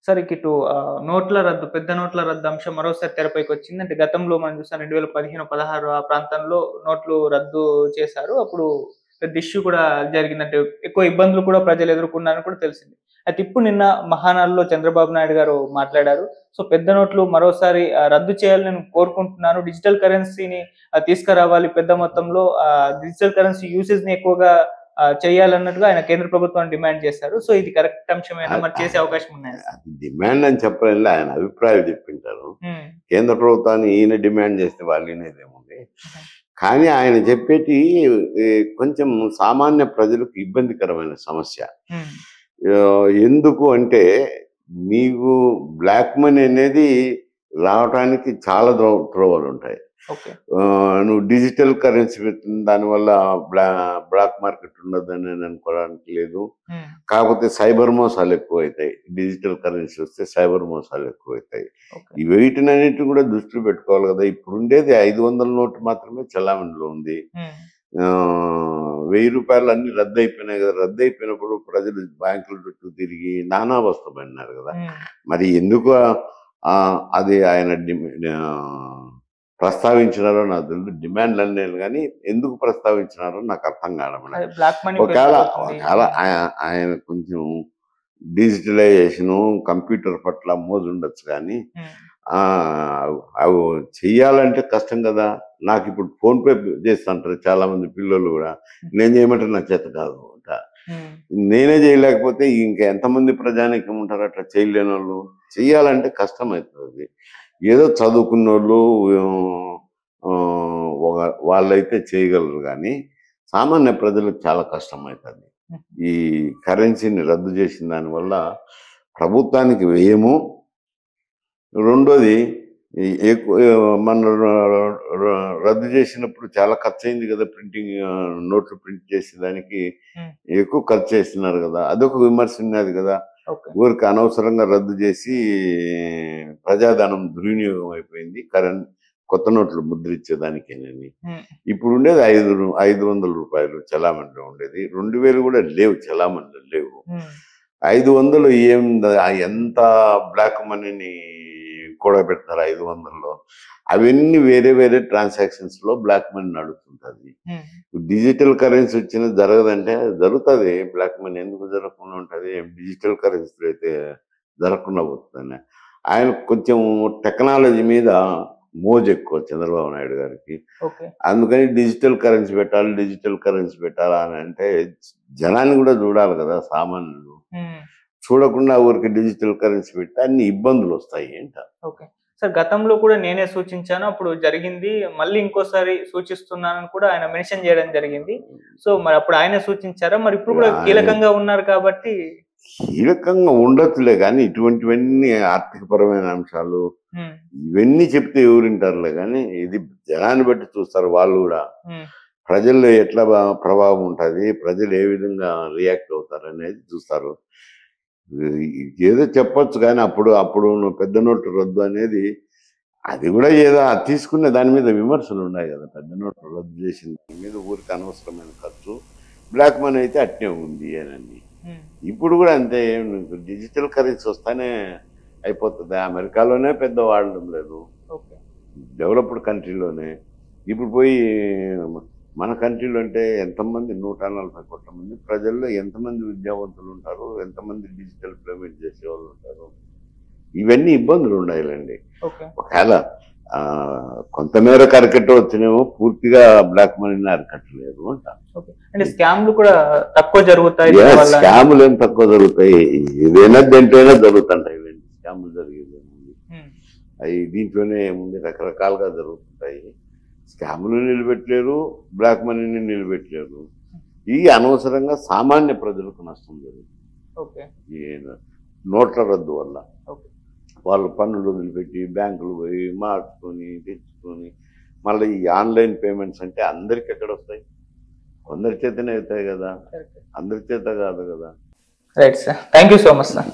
Sir ఇటు నోట్ల రద్దు, పెద్ద నోట్ల రద్దు అంశం మరోసారి తెరపైకొచ్చింది. అంటే గతంలో మనం చూసాం 2015, 16 ఆ ప్రాంతంలో నోట్లు రద్దు చేశారు. అప్పుడు పెద్ద ఇష్యూ కూడా జరిగిందంటే ఎక్కువ ఇబ్బందులు కూడా ప్రజలు ఎదుర్కొన్నారని కూడా తెలిసింది. అయితే ఇప్పుడు నిన్న మహానాడులో చంద్రబాబు నాయుడు గారు మాట్లాడారు. సో పెద్ద నోట్లు మరోసారి రద్దు చేయాలని నేను కోరుకుంటున్నాను. డిజిటల్ కరెన్సీని తీసుకురావాలి పెద్ద మొత్తంలో డిజిటల్ కరెన్సీ యూసేజ్‌ని ఎక్కువగా చేయాలన్నట్టుగా ఆయన కేంద్ర ప్రభుత్వాన్ని డిమాండ్ చేశారు. సో ఇది కరెక్ట్ అంశమేనా? మరి చేసే అవకాశం ఉన్నాయా? అది డిమాండ్ అని చెప్పలేనులే, ఆయన అభిప్రాయాలు చెప్పింటారు. హ్మ్. కేంద్ర ప్రభుత్వాన్ని ఈయన డిమాండ్ చేస్తే వాళ్ళు వినేదేముంది. హుహు. కానీ ఆయన చెప్పేటి ఈ కొంచెం సామాన్య ప్రజలకు ఇబ్బందికరమైన సమస్య. హ్మ్. ఎందుకు అంటే నీకు బ్లాక్ మనీ అనేది రావటానికి చాలా త్రోవలుంటాయి. ఓకే. నువ్వు డిజిటల్ కరెన్సీ పెట్టిన దానివల్ల బ్లాక్ మార్కెట్ ఉండదని నేను అనుకోవడానికి లేదు. హ్మ్. కాకపోతే సైబర్ మోసాలు ఎక్కువైతాయి. డిజిటల్ కరెన్సీ వస్తే సైబర్ మోసాలు ఎక్కువైతాయి. ఓకే. ఈ వీటినన్నిటిని కూడా దృష్టిలో పెట్టుకోవాలి కదా. ఇప్పుడు ఉండేది 500 నోటు మాత్రమే చలామణిలో ఉంది. హ్మ్. ₹1000 అన్ని రద్దు అయిపోయినాయి కదా. రద్దు అయిపోయినప్పుడు ప్రజలు బ్యాంకుల చుట్టూ తిరిగి నానా అవస్థ పడినారు కదా. హ్మ్. మరి ఎందుకు అది ఆయన ప్రస్తావించినారో నాకు తెలియదు. డిమాండ్లు అన్నారు కానీ ఎందుకు ప్రస్తావించినారో నాకు అర్థం కావడం లేదు. అదే బ్లాక్ మనీ ఒకవేళ పెరిగిపోతుంది. ఒకవేళ ఆయన కొంచెం డిజిటలైజేషను కంప్యూటర్ పట్ల మోజు ఉండొచ్చు కానీ హ్మ్. అవి చెయ్యాలంటే కష్టం కదా. నాకు ఇప్పుడు ఫోన్పే చేస్తుంటారు చాలా మంది పిల్లలు కూడా. నేను చేయమంటే నా చేత కాదు. హ్మ్. నేనే చేయలేకపోతే ఇంకా ఎంతమంది ప్రజానీకం ఉంటారు అట్లా చేయలేని వాళ్ళు. చెయ్యాలంటే కష్టమవుతుంది. ఏదో చదువుకున్నోళ్ళు వాళ్ళైతే చేయగలరు కానీ సామాన్య ప్రజలకు చాలా కష్టమవుతుంది. ఈ కరెన్సీని రద్దు చేసిన దానివల్ల ప్రభుత్వానికి వ్యయము, రెండోది ఎక్కువ మన రద్దు చేసినప్పుడు చాలా ఖర్చు అయింది కదా. ప్రింటింగ్ నోట్లు ప్రింట్ చేసేదానికి ఎక్కువ ఖర్చు చేస్తున్నారు కదా. అదొక విమర్శ ఉన్నది కదా. ఓకే. ఊరికి అనవసరంగా రద్దు చేసి ప్రజాధనం దుర్వినియోగం అయిపోయింది కొత్త నోట్లు ముద్రించేదానికేనని. హ్మ్. ఇప్పుడు ఉండేది ₹500 చలామణిలో ఉండేది. 2000 కూడా లేవు, చలామణిలో లేవు. హ్మ్. 500 ఎంత బ్లాక్ మనీని కూడబెడతారు 500లో. అవన్నీ వేరే వేరే ట్రాన్సాక్షన్స్ లో బ్లాక్ మనీ నడుస్తుంటది. హ్మ్. డిజిటల్ కరెన్సీ వచ్చిన జరగదంటే జరుగుతుంది. బ్లాక్ మనీ ఎందుకు జరగకుండా ఉంటది? డిజిటల్ కరెన్సీ అయితే జరగకుండా పోతుందని ఆయన కొంచెం టెక్నాలజీ మీద మోజు ఎక్కువ చంద్రబాబు నాయుడు గారికి. ఓకే. అందుకని డిజిటల్ కరెన్సీ పెట్టాలా అని అంటే జనాన్ని కూడా చూడాలి కదా సామాన్యులు. హ్మ్. చూడకుండా ఊరికి డిజిటల్ కరెన్సీ పెడితే అన్ని ఇబ్బందులు వస్తాయి అంట. ఓకే. సార్ గతంలో కూడా నేనే సూచించాను. అప్పుడు జరిగింది. మళ్ళీ ఇంకోసారి సూచిస్తున్నానని కూడా ఆయన మెన్షన్ చేయడం జరిగింది. సో మరి అప్పుడు ఆయనే సూచించారా? మరి ఇప్పుడు కూడా కీలకంగా ఉన్నారు కాబట్టి కీలకంగా ఉండొచ్చులే కానీ ఇటువంటివన్నీ ఆర్థికపరమైన అంశాలు హ్మ్. ఇవన్నీ చెప్తే ఎవరింటారులే కానీ ఇది జనాన్ని బట్టి చూస్తారు వాళ్ళు కూడా. హ్మ్. ప్రజల్లో ఎట్లా ప్రభావం ఉంటుంది, ప్రజలు ఏ విధంగా రియాక్ట్ అవుతారు అనేది చూస్తారు. ఏదో చెప్పొచ్చు కానీ అప్పుడు నువ్వు పెద్ద నోటు రద్దు అనేది అది కూడా ఏదో తీసుకునే దాని మీద విమర్శలు ఉన్నాయి కదా. పెద్ద నోట్లు రద్దు చేసిన దాని మీద ఊరికి అనవసరమైన ఖర్చు, బ్లాక్ మనీ అయితే అట్నే ఉంది అని. హ్మ్. ఇప్పుడు కూడా అంతే. డిజిటల్ కరెన్సీ వస్తానే అయిపోతుంది. అమెరికాలోనే పెద్ద వాడడం లేదు, ఓకే. డెవలప్డ్ కంట్రీలోనే. ఇప్పుడు పోయి మన కంట్రీలో అంటే ఎంతమంది 140 కోట్ల మంది ప్రజల్లో ఎంతమంది విద్యావంతులు ఉంటారు, ఎంతమంది డిజిటల్ పేమెంట్ చేసేవాళ్ళు ఉంటారు. ఇవన్నీ ఇబ్బందులు ఉన్నాయిలేండి. ఓకే. ఒకవేళ కొంతమేరకు అరికట్టవచ్చునేమో, పూర్తిగా బ్లాక్ మనీని అరికట్టలేదు అంట. ఓకే. అంటే స్కామ్‌లు కూడా తక్కువ జరుగుతాయి దీనివల్ల. స్కాములు ఏం తక్కువ జరుగుతాయి, ఏదైనా దేంట్లోనే జరుగుతుంటాయి. ఇవన్నీ స్కాములు జరిగేది ఏముంది, అవి దీంట్లోనే ఏముంది, రకరకాలుగా జరుగుతుంటాయి. స్కాములు నిలబెట్టలేరు, బ్లాక్ మనీని నిలబెట్టలేరు. ఈ అనవసరంగా సామాన్య ప్రజలకు నష్టం జరుగుతుంది ఓకే. ఈ నోట్ల రద్దు వల్ల. ఓకే. వాళ్ళు పన్నులు వదిలిపెట్టి బ్యాంకులు పోయి మార్చుకొని తెచ్చుకొని మళ్ళీ ఈ ఆన్లైన్ పేమెంట్స్ అంటే అందరికి ఎక్కడ వస్తాయి? కొందరి చేతనే అవుతాయి కదా, అందరి చేత కాదు కదా. Right sir. Thank you so much sir.